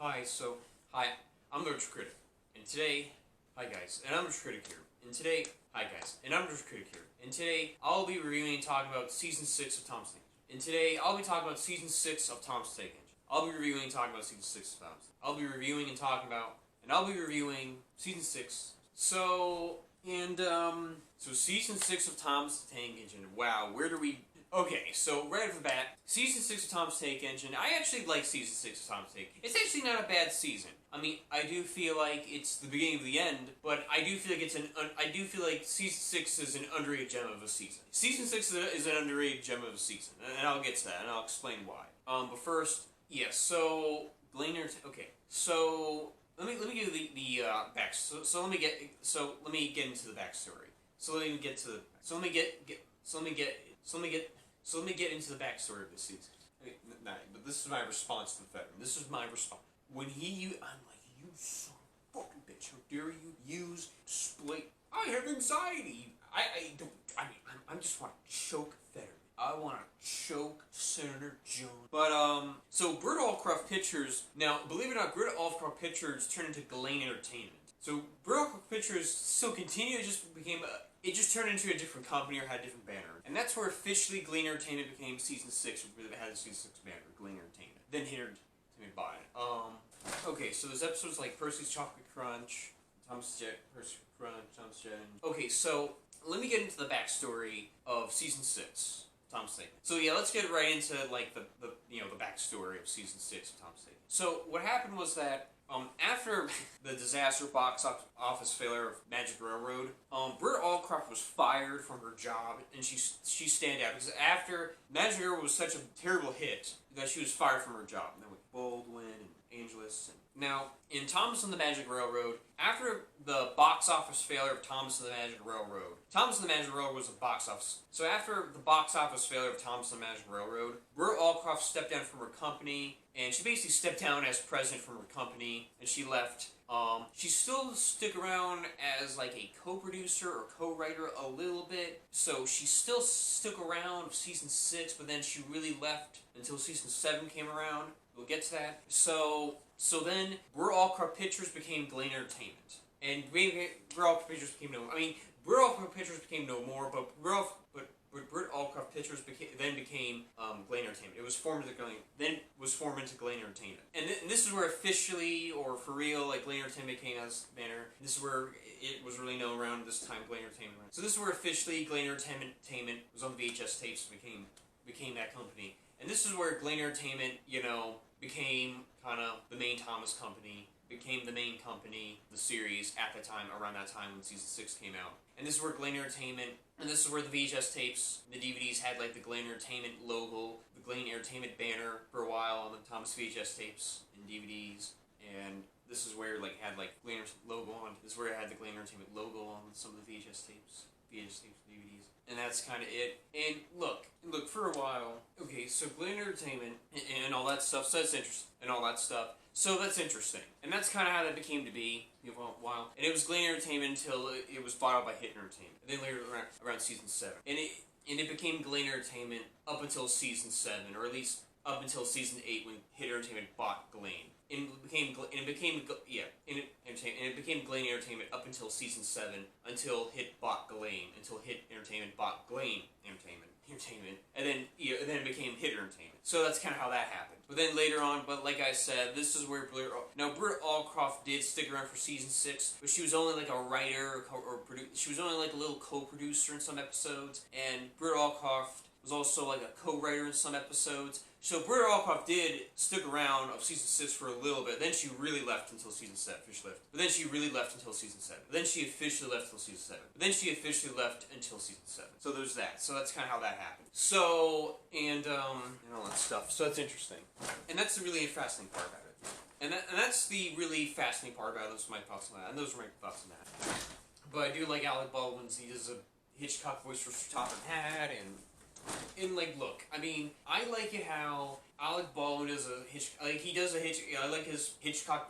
Hi, I'm the Retro Critic, and today, hi guys, and I'm the Retro Critic here, and today, hi guys, and I'm the Retro Critic here, and today, I'll be reviewing and talking about Season 6 of Tom's Take Engine. And today, I'll be talking about Season 6 of Tom's Take Engine. I'll be reviewing and talking about Season 6 of Tom's Take Engine. I'll be reviewing and talking about, and I'll be reviewing Season 6. So Season 6 of Tom's Take Engine, wow, where do we... Okay, so right off the bat, Season 6 of Tom's Take Engine, I actually like Season 6 of Tom's Take. It's actually not a bad season. I mean, I do feel like it's the beginning of the end, but I do feel like I do feel like Season 6 is an underrated gem of a season. Season 6 is an underrated gem of a season, and I'll get to that, and I'll explain why. But first, yeah, so, okay, so, let me give the back, so let me get into the backstory. So let me get into the backstory of this season. Okay, but this is my response to the veteran. This is my response. When I'm like, you son of a fucking bitch, how dare you use display? I have anxiety. I just want to choke veteran. I want to choke Senator Jones. But, so Britt Allcroft Pictures, now, believe it or not, Britt Allcroft Pictures turned into Glenn Entertainment. So Britt Allcroft Pictures still continued, it just turned into a different company or had a different banner. And that's where officially Glenn Entertainment became Season 6, where it had a Season 6 banner, Glenn Entertainment. Then Entertainment bought it. Okay, so there's episodes like Percy's Chocolate Crunch, Percy's Crunch, Tom's Jet. Okay, so let me get into the backstory of Season 6, Tom's Take. So yeah, let's get right into like the backstory of Season 6 of Tom's Take. So what happened was that after the disaster box office failure of Magic Railroad, Britt Allcroft was fired from her job, and she stand out because after Magic Railroad was such a terrible hit that she was fired from her job. And then with Baldwin and Angelus. Now, in Thomas and the Magic Railroad, after the box office failure of Thomas and the Magic Railroad, Thomas and the Magic Railroad was a box office. So after the box office failure of Thomas and the Magic Railroad, Britt Allcroft stepped down from her company, and she basically stepped down as president from her company, and she left. She still stuck around as like a co-producer or co-writer a little bit, so she still stuck around Season 6, but then she really left until Season 7 came around. We'll get to that. So then Britt Allcroft Pictures became Glenn Entertainment, and Britt Allcroft Pictures became no more. I mean, Britt Allcroft Pictures became no more, but Britt Allcroft Pictures then became Glenn Entertainment. It was formed into Glenn Entertainment, and this is where officially or for real, like Glenn Entertainment became as banner. This is where it was really known around this time, Glenn Entertainment. So this is where officially Glenn Entertainment was on the VHS tapes, became that company, and this is where Glenn Entertainment, became kind of the main Thomas company. Became the main company, the series, at the time, around that time when Season 6 came out. And this is where Glenn Entertainment, and this is where the VHS tapes, the DVDs had like the Glenn Entertainment logo, the Glenn Entertainment banner for a while on the Thomas VHS tapes and DVDs. And this is where like had like Glenn logo on. This is where it had the Glenn Entertainment logo on some of the VHS tapes, DVDs. And that's kind of it. And look, for a while, okay, so Glenn Entertainment and all that stuff, so that's interesting, and all that stuff. So that's interesting. And that's kind of how that became to be for a while. And it was Glenn Entertainment until it was bought out by Hit Entertainment. And then later around Season 7. And it became Glenn Entertainment up until Season 7, or at least up until Season 8 when Hit Entertainment bought Glenn. And it became Glenn Entertainment up until Season 7, until Hit bought Glenn, until Hit Entertainment bought Glenn Entertainment, and then it became Hit Entertainment. So that's kind of how that happened. But then later on, but like I said, this is where Britt Allcroft did stick around for Season 6, but she was only like a writer or producer. She was only like a little co-producer in some episodes, and Britt Allcroft was also like a co-writer in some episodes. So Britt Allcroft did stick around of Season 6 for a little bit. Then she really left until Season 7. But then she really left until Season 7. But then she officially left until Season 7. But then she officially left until Season 7. So there's that. So that's kind of how that happened. So, and all that stuff. So that's interesting. And that's the really fascinating part about it. And that's the really fascinating part about it. Those are my thoughts on that. And those are my thoughts on that. But I do like Alec Baldwin's, he does a Hitchcock voice for Top Hat, and like, look, I mean, I like it how Alec Baldwin does he does a Hitchcock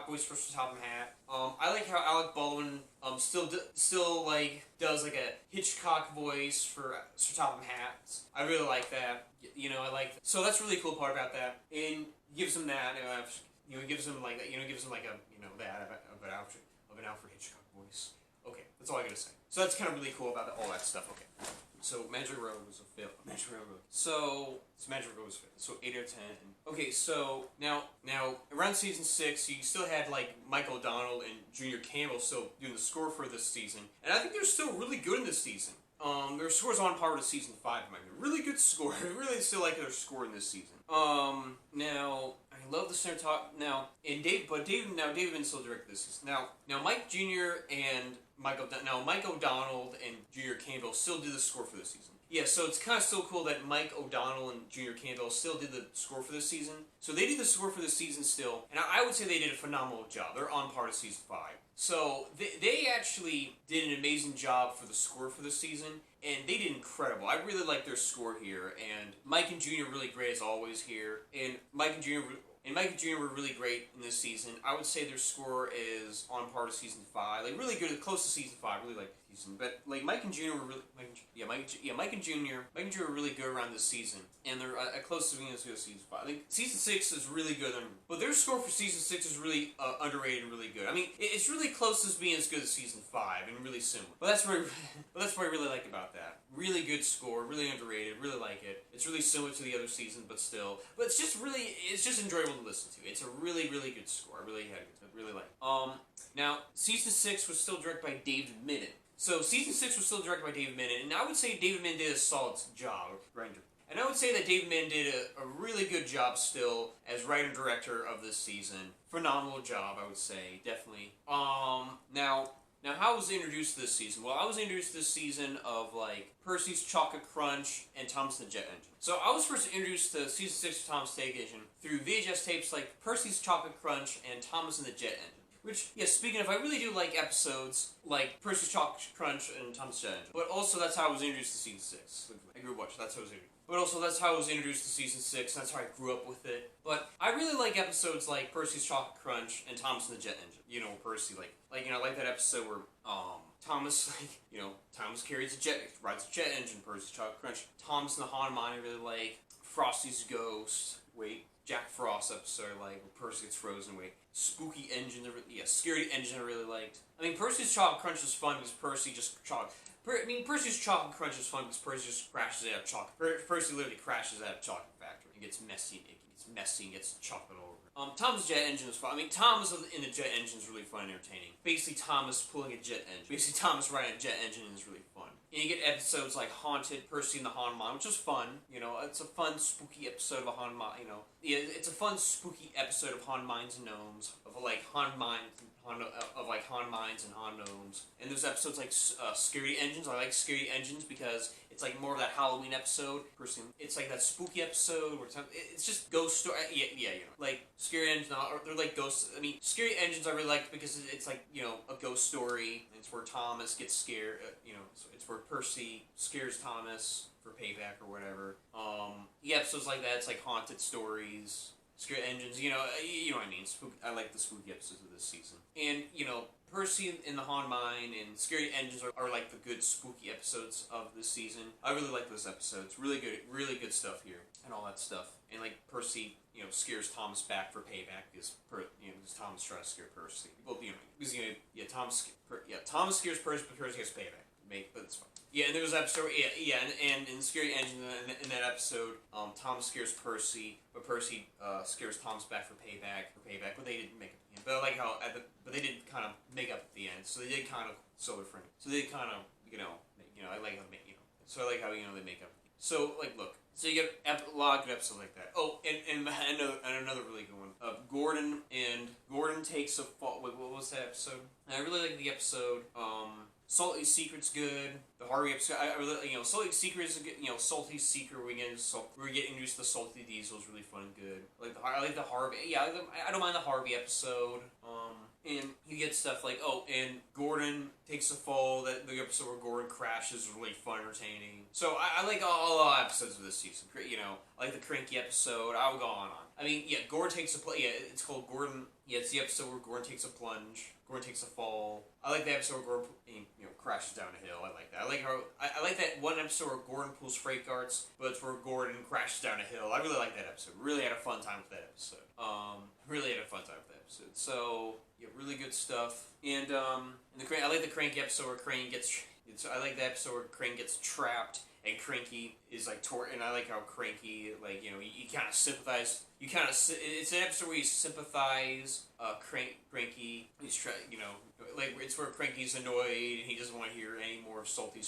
voice for Top Hat. I like how Alec Baldwin still like does like a Hitchcock voice for Sir Topham Hatt. I really like that. I like that. So that's a really cool part about that, and gives him that. he gives him like a that of an Alfred Hitchcock voice. Okay, that's all I gotta say. So that's kind of really cool about all that stuff. Okay. So Magic Road was a fail. Magic Road. So Magic Road was a fail. So 8 out of 10. Okay, so now around season 6, you still had like Mike O'Donnell and Junior Campbell still doing the score for this season, and I think they're still really good in this season. Their score's on par with season 5. Really good score. I really still like their score in this season. Now I love the center talk. David Benn still directed this season. Now Mike Jr. and Mike O'Donnell and Junior Campbell still do the score for this season. Yeah, so it's kind of still cool that Mike O'Donnell and Junior Campbell still did the score for this season. So they did the score for this season still, and I would say they did a phenomenal job. They're on par to season 5. So they actually did an amazing job for the score for this season, and they did incredible. I really like their score here, and Mike and Junior really great as always here, and Mike and Jr. were really great in this season. I would say their score is on par to season 5, like really good, close to season 5. Really like the season, but like Mike and Jr. were really Mike and Jr. were really good around this season, and they're close to being as good as season 5. I think season 6 is really good, but their score for season 6 is really underrated and really good. I mean, it's really close to being as good as season 5 and really similar. But that's what I really like about that. Really good score, really underrated, really like it. It's really similar to the other season, but it's just enjoyable to listen to. It's a really, really good score. I really like it. Now, season 6 was still directed by David Minnan. So, season 6 was still directed by David Minnan, and I would say David Minnan did a solid job. And I would say that David Minnan did a really good job still as writer-director of this season. Phenomenal job, I would say, definitely. Now, how was I introduced to this season? Well, I was introduced to this season of, like, Percy's Chocolate Crunch and Thomas the Jet Engine. So, I was first introduced to season 6 of Thomas the Jet Engine through VHS tapes like Percy's Chocolate Crunch and Thomas and the Jet Engine. Which, yeah, speaking of, I really do like episodes like Percy's Chocolate Crunch and Thomas the Jet Engine. But also, that's how I was introduced to season 6. I grew up watching, that's how I was introduced. But also, that's how I was introduced to season 6, that's how I grew up with it. But I really like episodes like Percy's Chocolate Crunch and Thomas and the Jet Engine. You know, Percy, I like that episode where, Thomas, Thomas rides a jet engine, Percy's Chocolate Crunch. Thomas and the Haunted Mine, I really like. Frosty's Ghost, Jack Frost episode, where Percy gets frozen, Spooky Engine, Scary Engine I really liked. I mean, Percy's Chocolate Crunch was fun because Percy's Chocolate Crunch is fun because Percy just crashes out of chocolate. Percy literally crashes out of chocolate factory and gets messy and gets chocolate all over. Thomas' Jet Engine is fun. I mean, Thomas in the jet engine is really fun and entertaining. Basically, Thomas pulling a jet engine. Basically, Thomas riding a jet engine is really fun. And you get episodes like Haunted, Percy and the Haunted Mine, which is fun. It's a fun, spooky episode of a Haunted Mine. It's a fun, spooky episode of Haunted Mines and Gnomes, of Haunted Mines and Haunted Gnomes. And there's episodes like Scary Engines. I like Scary Engines because it's like more of that Halloween episode. It's like that spooky episode where it's just ghost story. Like Scary Engines, they're like ghosts. I mean, Scary Engines I really like because it's like, a ghost story. It's where Thomas gets scared. It's where Percy scares Thomas for payback or whatever. Episodes like that. It's like haunted stories. Scary Engines, you know what I mean. I like the spooky episodes of this season. And, Percy in the Haunted Mine and Scary Engines are like the good spooky episodes of this season. I really like those episodes. Really good stuff here. And all that stuff. And like Percy, scares Thomas back for payback because Thomas tries to scare Percy. Well, Thomas scares Percy, but Percy gets payback. But it's fine. Yeah, and there was an episode, and in Scary Engine, in that episode, Thomas scares Percy, but Percy scares Thomas back for payback, but they didn't make it. But I like how, but they did kind of make up at the end, so they did kind of sell their friend. So they kind of, I like how they, so I like how, they make up. So, look, so you get a lot of good episodes like that. Oh, and another really good one. Gordon takes a fall. What was that episode? And I really like the episode. Salt Lake Secret's good. The Harvey episode, I really, Salt Lake Secret is a good, Salty Secret. We get introduced to Salty Diesel is really fun and good. I like the Harvey. Yeah, I don't mind the Harvey episode. And you get stuff like, and Gordon takes a fall. That the episode where Gordon crashes is really fun, entertaining. So I like all episodes of this season. I like the Cranky episode. I will go on. I mean, yeah, Gordon takes a yeah, it's called Gordon. Yeah, it's the episode where Gordon takes a plunge. Gordon takes a fall. I like the episode where Gordon, crashes down a hill. I like that. I like that one episode where Gordon pulls freight carts, but it's where Gordon crashes down a hill. I really like that episode. Really had a fun time with that episode. Really had a fun time with that episode. So yeah, really good stuff. And I like the Cranky episode where Crane gets. I like the episode where Crane gets trapped. And Cranky is like and I like how Cranky, like, you kind of sympathize. It's an episode where you sympathize. Cranky, he's like it's where Cranky's annoyed and he doesn't want to hear any more salty.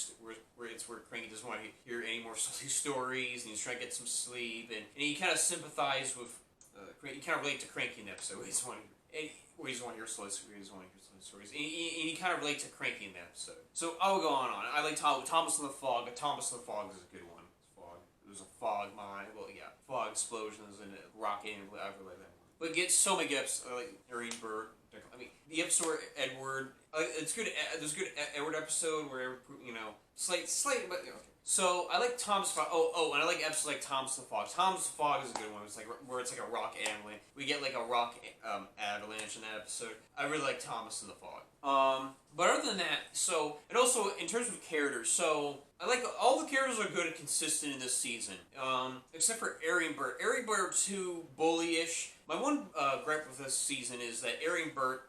Where Cranky doesn't want to hear any more salty stories, and he's trying to get some sleep, and you kind of sympathize with. You kind of relate to Cranky in the episode. He doesn't want to hear slow stories. And you kind of relate to Cranky in that episode. So I'll go on. I like Thomas and the Fog. Thomas and the Fog is a good one. There's a fog mine. Well, yeah, fog explosions and rocket and whatever like that. But it gets so many episodes like Irene Bird. I mean, the episode where Edward. It's good. There's a good Edward episode where slight, but okay. So I like Thomas Fog. And I like episodes like Thomas the Fog. Thomas the Fog is a good one. It's like where it's like a rock avalanche. We get like a rock avalanche in that episode. I really like Thomas and the Fog. But other than that, and also in terms of characters, so I like all the characters are good and consistent in this season, except for Arian Burt. Arian Burt are too bullyish. My one gripe with this season is that Arian Burt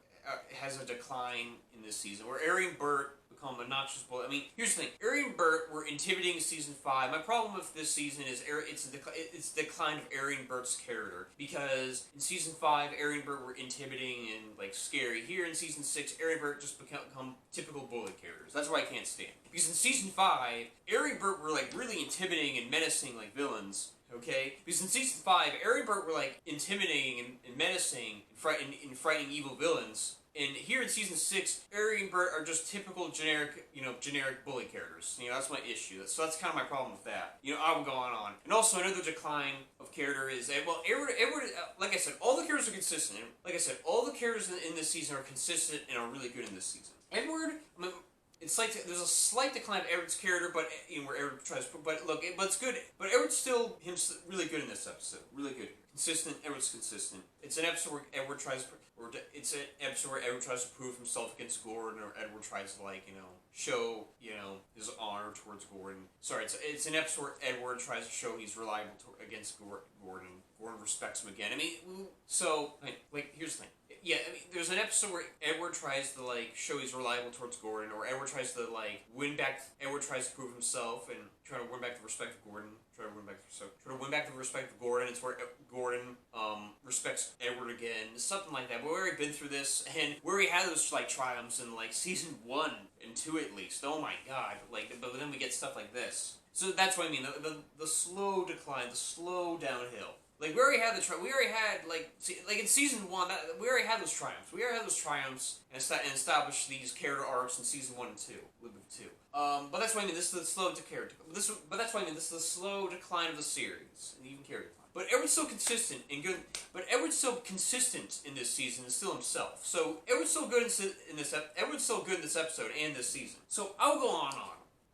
has a decline in this season, where Arian Burt become a noxious bully. I mean, here's the thing: Arian and Burt were intimidating in season 5. My problem with this season is it's the decline of Arian Burt's character, because in season 5, Arian and Burt were intimidating and like scary. Here in season 6, Arian and Burt just become typical bully characters. That's what I can't stand. Because in season 5, Arian and Burt were like really intimidating and menacing like villains. Okay? Because in season 5, Arian and Burt were like intimidating and menacing and frightening evil villains. And here in season 6, Ari and Burt are just typical generic bully characters. That's my issue. So that's kind of my problem with that. I will go on. And also another decline of character is that, well, Edward, like I said, all the characters are consistent. Like I said, all the characters in this season are consistent and are really good in this season. Edward, it's like there's a slight decline of Edward's character, but where Edward tries, but it's good. But Edward's still really good in this episode. Really good, consistent. Edward's consistent. It's an episode where Edward tries. It's an episode where Edward tries to prove himself against Gordon, or Edward tries to show his honor towards Gordon. Sorry, it's an episode where Edward tries to show he's reliable against Gordon. Gordon respects him again. Here's the thing. Yeah, there's an episode where Edward tries to show he's reliable towards Gordon, or Edward tries to win back. Edward tries to prove himself and try to win back the respect of Gordon. Try to win back the respect of Gordon. It's where Gordon respects Edward again, something like that. But we already been through this, and we already had those triumphs in season 1 and 2 at least. Oh my god! But then we get stuff like this. So that's what I mean. The slow decline, the slow downhill. We already had in season 1, we already had those triumphs. We already had those triumphs and established these character arcs in season 1 and 2, a little bit 2. But that's what I mean. This is the slow But that's what I mean. This is the slow decline of the series, and even character decline. But Edward's so consistent and good. But Edward's so consistent in this season and still himself. So Edward's so good in this. Edward's so good in this episode and this season. So I'll go on.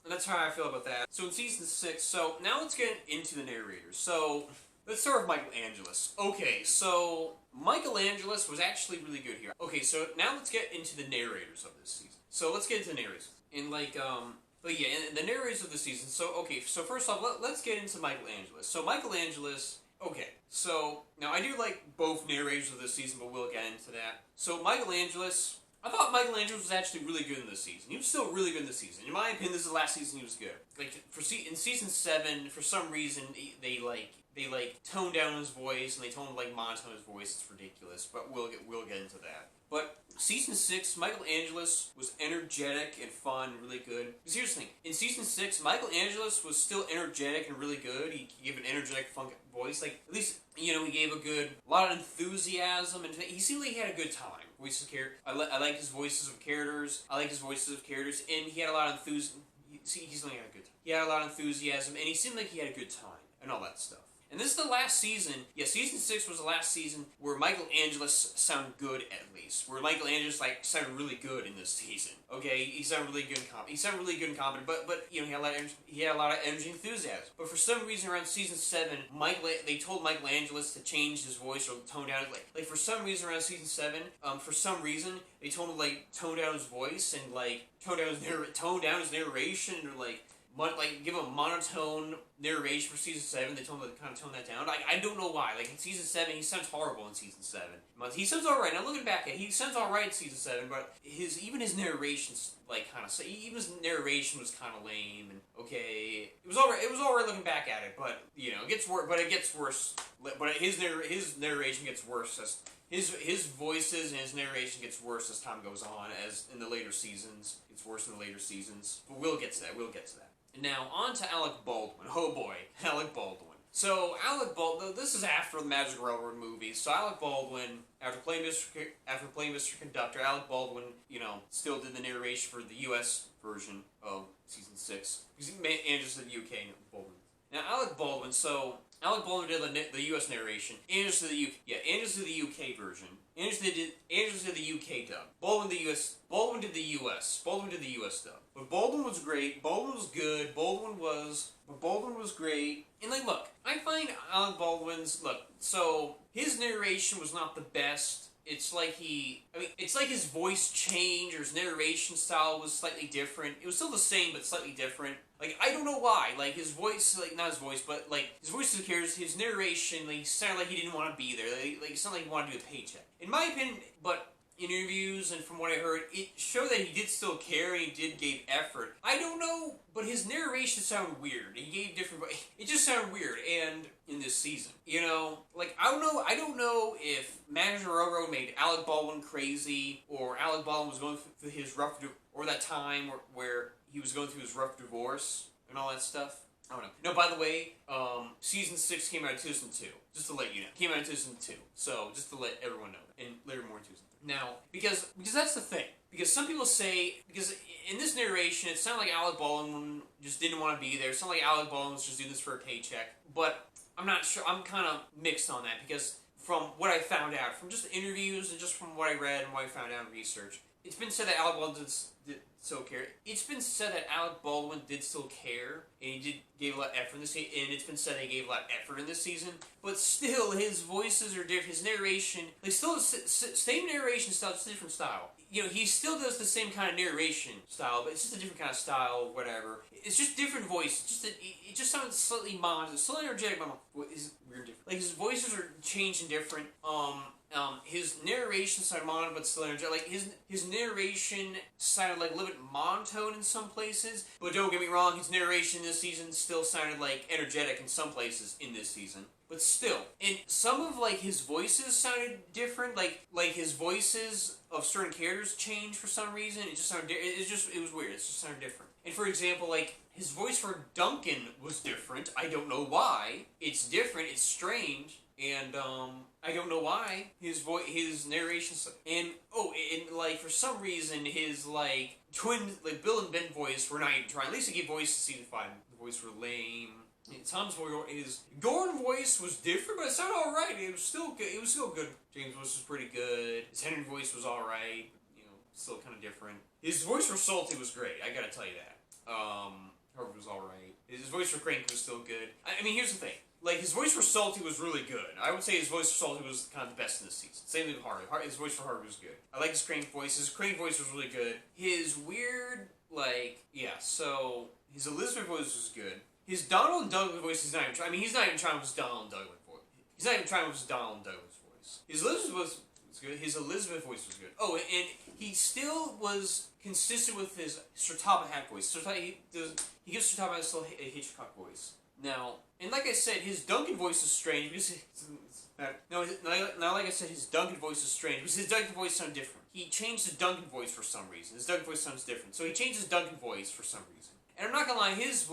And that's how I feel about that. So in season 6. So now let's get into the narrators. So let's start with Michael Angelis. Okay, so Michael Angelis was actually really good here. Okay, so now let's get into the narrators of this season. So let's get into the narrators. And the narrators of the season. So, okay, so first off, let's get into Michael Angelis. So Michael Angelis, okay, so now I do like both narrators of this season, but we'll get into that. So Michael Angelis, I thought Michael Angelis was actually really good in this season. He was still really good in this season. In my opinion, this is the last season he was good. In season 7, for some reason, they toned down his voice, and they toned monotone his voice. It's ridiculous, but we'll get into that. But season 6, Michael Angelis was energetic and fun, really good. Because here's the thing: in season 6, Michael Angelis was still energetic and really good. He gave an energetic, fun voice. At least he gave a lot of enthusiasm, and he seemed like he had a good time. Voices of character. I like his voices of characters. And he had a lot of enthusiasm. He had a good time. He had a lot of enthusiasm, and he seemed like he had a good time and all that stuff. And this is the last season. Yeah, season 6 was the last season where Michael Angelis sounded good, at least. Where Michael Angelis like sounded really good in this season. Okay, he sounded really good and competent. He sounded really good and competent, but you know, he had a lot of energy and enthusiasm. But for some reason, around season 7, they told Michael Angelis to change his voice or tone down it. Like for some reason around season 7, for some reason they told him to like tone down his voice and like tone down his narration or like give a monotone narration for season 7. They told him to kind of tone that down. I don't know why. Like in season 7, he sounds horrible in season 7. He sounds alright. Now looking back at it, he sounds alright in season 7, but even his narration's like kind of even his narration was kind of lame and okay. It was alright. It was alright looking back at it, but you know, it gets worse. But it gets worse. But his narration gets worse as his voices and his narration gets worse as time goes on. As in the later seasons, it's worse in the later seasons. But we'll get to that. We'll get to that. Now, on to Alec Baldwin. Oh boy, Alec Baldwin. So, Alec Baldwin, this is after the Magic Railroad movies, so Alec Baldwin, after playing Mr. Conductor, Alec Baldwin, you know, still did the narration for the U.S. version of season 6. Because Andrews did the UK Baldwin. Now, Alec Baldwin did the U.S. narration. Andrews did the UK version. Andrews did the UK dub. Baldwin did the U.S. Baldwin did the U.S. dub. But Baldwin was great. Baldwin was good. Baldwin was great. And like, look, I find Alec Baldwin's so his narration was not the best. It's like his voice changed or his narration style was slightly different. It was still the same, but slightly different. Like, I don't know why. Like, his voice, like, not his voice, but, like, his voice as a character, his narration, like, sounded like he didn't want to be there. Like, it sounded like he wanted to do a paycheck. In my opinion, but in interviews and from what I heard, it showed that he did still care and he did give effort. I don't know, but his narration sounded weird. He gave different, it just sounded weird. And in this season, you know, like, I don't know if Magic Railroad made Alec Baldwin crazy, or Alec Baldwin was going through his rough, or that time where he was going through his rough divorce and all that stuff. I don't know. No, by the way, season 6 came out in 2002. Just to let you know. Came out in 2002. So, just to let everyone know. And later more in 2003. Now, because that's the thing. Because some people say, because in this narration, it sounded like Alec Baldwin just didn't want to be there. It sounded like Alec Baldwin was just doing this for a paycheck. But I'm not sure. I'm kind of mixed on that. Because from what I found out, from just interviews and just from what I read and what I found out in research, it's been said that Alec Baldwin did still care. It's been said that Alec Baldwin did still care, and he gave a lot of effort in this season, and it's been said that he gave a lot of effort in this season, but still, his voices are different, his narration, like, still the same narration style, just a different style. You know, he still does the same kind of narration style, but it's just a different kind of style, whatever. It's just different voices, it just sounds slightly slightly energetic, but it's weird different. Like, his voices are changed and different, his narration sounded monotone, but still energetic. Like, his narration sounded like a little bit monotone in some places, but don't get me wrong, his narration this season still sounded like energetic in some places in this season. But still, and some of like his voices sounded different. Like his voices of certain characters changed for some reason. It just sounded. It was weird. It just sounded different. And for example, like his voice for Duncan was different. I don't know why. It's different. It's strange. And, I don't know why his narration, and like, for some reason, his, like, twin, like, Bill and Ben voice were not even trying. At least he gave voice to season 5. The voice were lame. His Gordon voice was different, but it sounded alright. It was still good. It was still good. James' voice was pretty good. His Henry voice was alright. You know, still kind of different. His voice for Salty was great. I gotta tell you that. Harvard was alright. His voice for Crank was still good. I mean, here's the thing. Like, his voice for Salty was really good. I would say his voice for Salty was kind of the best in this season. Same thing with Harvey. His voice for Harvey was good. I like his Crank voice. His Crank voice was really good. His weird, like, yeah, so his Elizabeth voice was good. His Donald Douglas voice is not even trying. I mean, he's not even trying with his Donald Douglas voice. He's not even trying with his Donald Douglas voice. His Elizabeth voice was good. His Elizabeth voice was good. Oh, and he still was consistent with his Sertaba Hat voice. He gives Sertaba Hat still a Hitchcock voice. Now, and like I said, his Duncan voice is strange because like I said, his Duncan voice is strange because his Duncan voice sounds different. He changed the Duncan voice for some reason. His Duncan voice sounds different, so he changed his Duncan voice for some reason. And I'm not gonna lie, his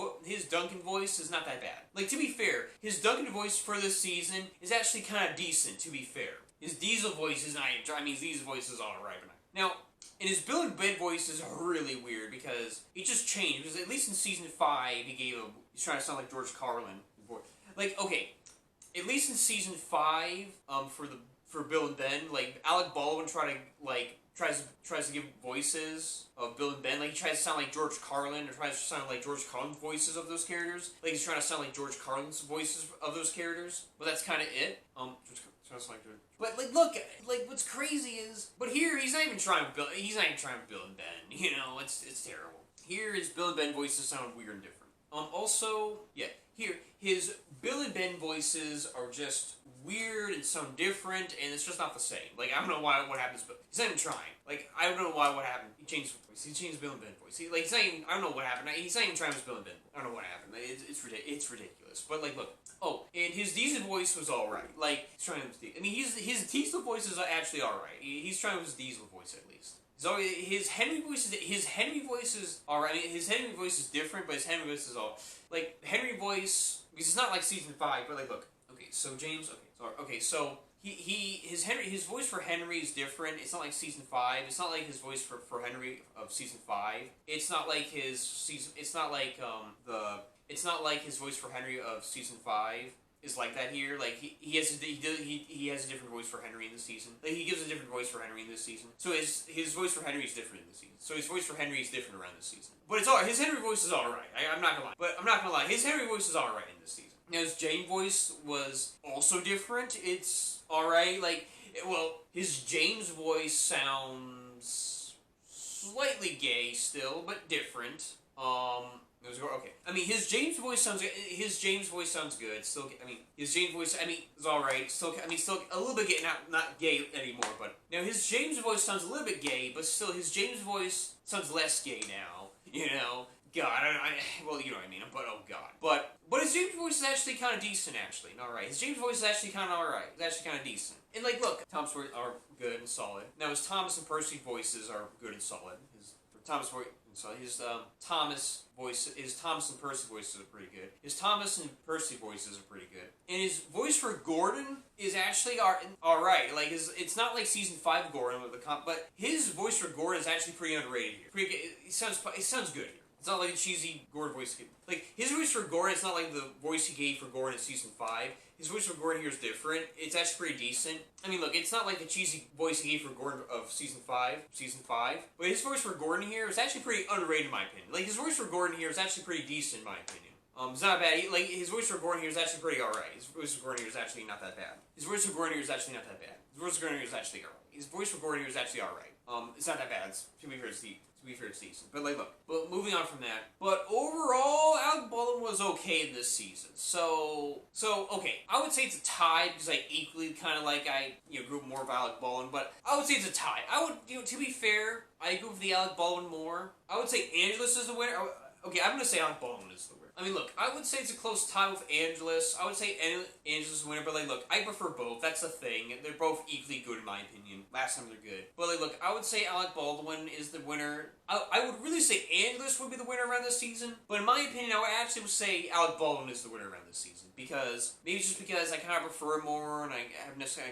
Duncan voice is not that bad. Like, to be fair, his Duncan voice for this season is actually kind of decent, to be fair. His Diesel voice is not even, I mean, his Diesel voice is alright. Now, and his Bill and Ben voice is really weird because it just changed. Because at least in season 5, he's trying to sound like George Carlin. Like, okay, at least in season 5, for Bill and Ben, like Alec Baldwin tries to give voices of Bill and Ben. Like he tries to sound like George Carlin, or tries to sound like George Carlin's voices of those characters. Like he's trying to sound like George Carlin's voices of those characters. But that's kind of it. Sounds like George. But like, look, like what's crazy is, but here he's not even trying with Bill. He's not even trying with Bill and Ben. You know, it's terrible. Here his Bill and Ben voices sound weird and different. Also, yeah, here his Bill and Ben voices are just weird and sound different, and it's just not the same. Like I don't know what happens, but he's not even trying. Like I don't know what happened. He changed voice. He changed Bill and Ben voice. He's not even. I don't know what happened. He's not even trying with Bill and Ben. I don't know what happened. It's ridiculous. But like, look. Oh, and his Diesel voice was alright. Like he's trying with his Diesel voice is actually alright. He's trying with his Diesel voice at least. So his Henry voice is alright. I mean, his Henry voice is different, but his Henry voice is all like Henry voice because it's not like season 5. But like, look, okay, so James, so his voice for Henry is different. It's not like season 5. It's not like his voice for Henry of season 5. It's not like his season. It's not like It's not like his voice for Henry of season 5 is like that here. Like he has a different voice for Henry in this season. Like he gives a different voice for Henry in this season. So his voice for Henry is different in this season. So his voice for Henry is different around this season. But it's all his Henry voice is all right. I'm not gonna lie. But I'm not gonna lie. His Henry voice is all right in this season. Now his Jane voice was also different. It's all right. Like his James voice sounds slightly gay still, but different. Okay. I mean, his James voice sounds good. His James voice sounds good. Still, I mean, his James voice, is all right. Still a little bit gay, not gay anymore. But now his James voice sounds a little bit gay, but still, his James voice sounds less gay now. You know, God, well, you know what I mean. But oh God, but his James voice is actually kind of decent. Actually, all right. His James voice is actually kind of all right. It's actually kind of decent. And like, look, Tom's voice are good and solid. Now his Thomas and Percy voices are good and solid. His Thomas voice. So his Thomas and Percy voices are pretty good. His Thomas and Percy voices are pretty good. And his voice for Gordon is actually alright. Like it's not like season 5 Gordon with but his voice for Gordon is actually pretty underrated here. Pretty good. It sounds good here. It's not like a cheesy Gordon voice. Like his voice for Gordon, it's not like the voice he gave for Gordon in season 5. His voice for Gordon here is different. It's actually pretty decent. I mean, look, it's not like the cheesy voice he gave for Gordon of season 5, but his voice for Gordon here is actually pretty underrated in my opinion. Like his voice for Gordon here is actually pretty decent in my opinion. It's not bad. His voice for Gordon here is actually pretty alright. His voice for Gordon here is actually not that bad. His voice for Gordon here is actually not that bad. His voice for Gordon here is actually alright. His voice for Gordon here is actually alright. It's not that bad. To be fair, it's decent. But like, look. But moving on from that. But overall, Alec Baldwin was okay this season. So okay. I would say it's a tie because I equally kind of like grew up more of Alec Baldwin. But I would say it's a tie. I would, to be fair, I agree with the Alec Baldwin more. I would say Angelus is the winner. Okay, I'm gonna say Alec Baldwin is the winner. I mean, look, I would say it's a close tie with Angelus. I would say Angelus is the winner, but like, look, I prefer both. That's the thing. They're both equally good in my opinion. Last time they're good. But like, look, I would say Alec Baldwin is the winner. I would really say Angelus would be the winner around this season. But in my opinion, I would actually say Alec Baldwin is the winner around this season. Because, maybe it's just because I kind of prefer him more, and I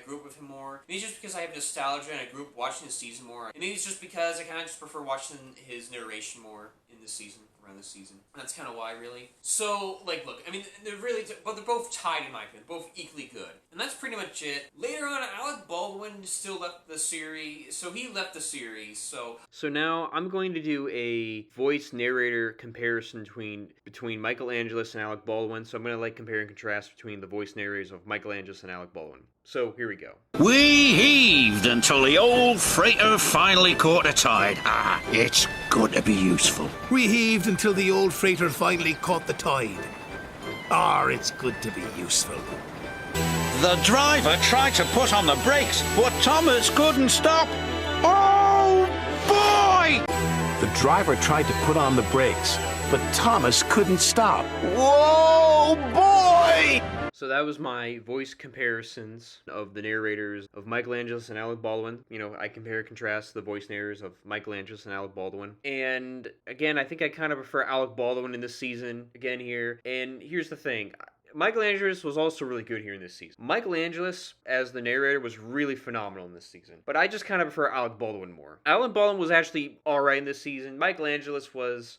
grew up with him more. Maybe it's just because I have nostalgia and I grew up watching this season more. And maybe it's just because I kind of just prefer watching his narration more in this season. Around this season. And that's kind of why, really. So, like, look, I mean, they're both tied in my opinion, both equally good. And that's pretty much it. Later on, Alec Baldwin still left the series, So now, I'm going to do a voice narrator comparison between Michael Angelis and Alec Baldwin, so I'm going to, compare and contrast between the voice narrators of Michael Angelis and Alec Baldwin. So, here we go. We heaved until the old freighter finally caught a tide. It's good to be useful. We heaved until the old freighter finally caught the tide. It's good to be useful. The driver tried to put on the brakes, but Thomas couldn't stop. Oh, boy! The driver tried to put on the brakes, but Thomas couldn't stop. Whoa, boy! So that was my voice comparisons of the narrators of Michael Angelis and Alec Baldwin. I compare and contrast the voice narrators of Michael Angelis and Alec Baldwin. And again, I think I kind of prefer Alec Baldwin in this season again here. And here's the thing. Michael Angelis was also really good here in this season. Michael Angelis, as the narrator, was really phenomenal in this season. But I just kind of prefer Alec Baldwin more. Alec Baldwin was actually alright in this season. Michael Angelis was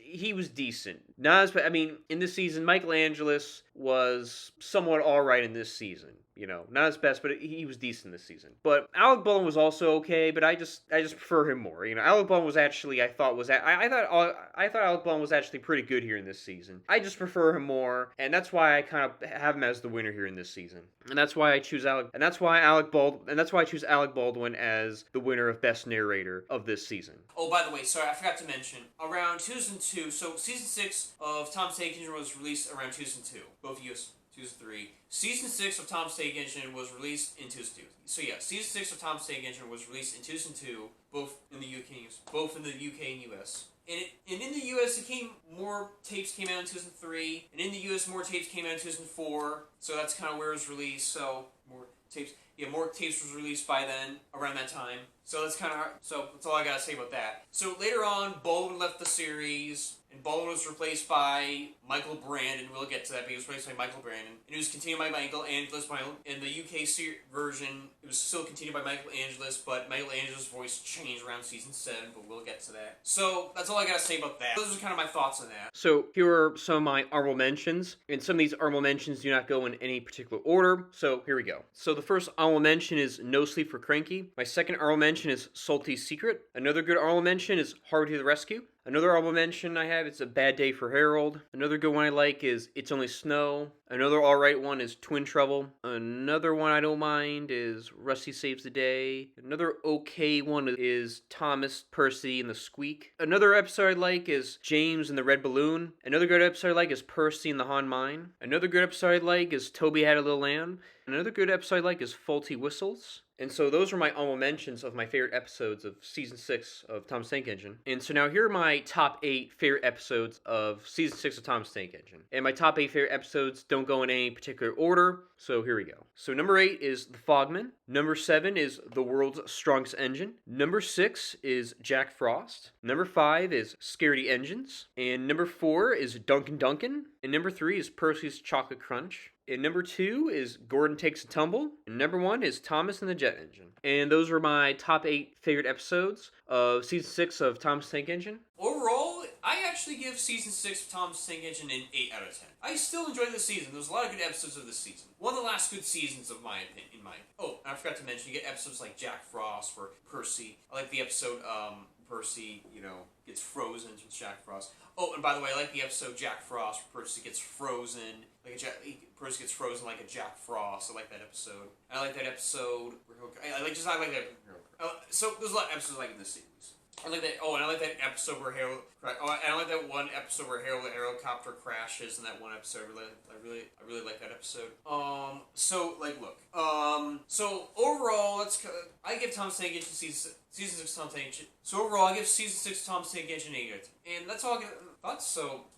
he was decent. In this season, Michael Angelis was somewhat alright in this season. You know, not his best, but he was decent this season. But Alec Baldwin was also okay, but I just prefer him more. You know, Alec Baldwin was actually, I thought Alec Baldwin was actually pretty good here in this season. I just prefer him more, and that's why I kind of have him as the winner here in this season. And that's why I choose Alec Baldwin as the winner of Best Narrator of this season. Oh, by the way, sorry, I forgot to mention, around Season 2, so Season 6 of Tom's Take Engine was released around Season 2, both US 2 and 3. Season 6 of Tom's Take Engine was released in Season 2. So yeah, Season 6 of Tom's Take Engine was released in Season 2, both in the UK and US. And in the US, more tapes came out in Season 3, and in the US, more tapes came out in Season 4, so that's kind of where it was released, so more tapes was released by then, around that time. So that's kind of hard. So that's all I gotta say about that. So later on, Baldwin left the series, and Baldwin was replaced by Michael Brandon. We'll get to that, but he was replaced by Michael Brandon. And it was continued by Michael Angelis. In the UK version, it was still continued by Michael Angelis, but Michael Angelis' voice changed around Season 7, but we'll get to that. So that's all I gotta say about that. Those are kind of my thoughts on that. So here are some of my honorable mentions, and some of these honorable mentions do not go in any particular order, so here we go. So the first honorable mention is No Sleep for Cranky. My second honorable mention is Salty's Secret. Another good honorable mention is Harvey to the Rescue. Another honorable mention I have is A Bad Day for Harold. Another good one I like is It's Only Snow. Another alright one is Twin Trouble. Another one I don't mind is Rusty Saves the Day. Another okay one is Thomas, Percy, and the Squeak. Another episode I like is James and the Red Balloon. Another good episode I like is Percy and the Haunted Mine. Another good episode I like is Toby Had a Little Lamb. Another good episode I like is Faulty Whistles. And so those are my honorable mentions of my favorite episodes of Season 6 of Tom's Tank Engine. And so now here are my top 8 favorite episodes of Season 6 of Tom's Tank Engine. And my top 8 favorite episodes don't go in any particular order, so here we go. So number 8 is The Fogman. Number 7 is The World's Strongest Engine. Number 6 is Jack Frost. Number 5 is Scaredy Engines. And number 4 is Duncan Duncan. And number 3 is Percy's Chocolate Crunch. And number 2 is Gordon Takes a Tumble. And number 1 is Thomas and the Jet Engine. And those were my top 8 favorite episodes of Season 6 of Tom's Tank Engine. Overall, I actually give Season 6 of Tom's Tank Engine an 8 out of 10. I still enjoyed this season. There's a lot of good episodes of this season. One of the last good seasons of my opinion. Oh, I forgot to mention, you get episodes like Jack Frost for Percy. I like the episode, Percy, gets frozen with Jack Frost. Oh, and by the way, I like the episode Jack Frost where Percy gets frozen. Percy gets frozen like a Jack Frost. I like that episode. I like that episode. I like that. So there's a lot of episodes like in this series. I like that. Oh, and I like that episode where Harold. And I like that one episode where Harold the helicopter crashes. In that one episode, I really like that episode. So overall, I give Tom's Tank Engine season 6 Tom's Tank Engine. So overall, I give season 6 Tom's Tank Engine 8 out of 10. And that's all I got.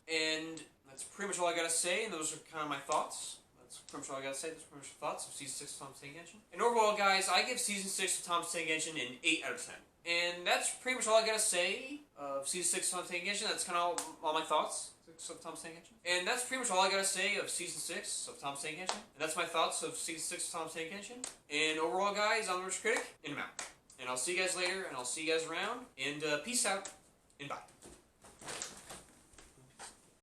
And that's pretty much all I gotta say. And those are kind of my thoughts. That's pretty much all I gotta say. Those are pretty much thoughts of season 6 Tom's Tank Engine. And overall, guys, I give season 6 of Tom's Tank Engine an 8 out of 10. And that's pretty much all I gotta say of Season 6 of Tom's Tank Engine. That's kind of all my thoughts of Tom's Tank Engine. And that's pretty much all I gotta say of Season 6 of Tom's Tank Engine. And that's my thoughts of Season 6 of Tom's Tank Engine. And overall, guys, I'm the Retro Critic, and I'm out. And I'll see you guys later, and I'll see you guys around. And peace out, and bye.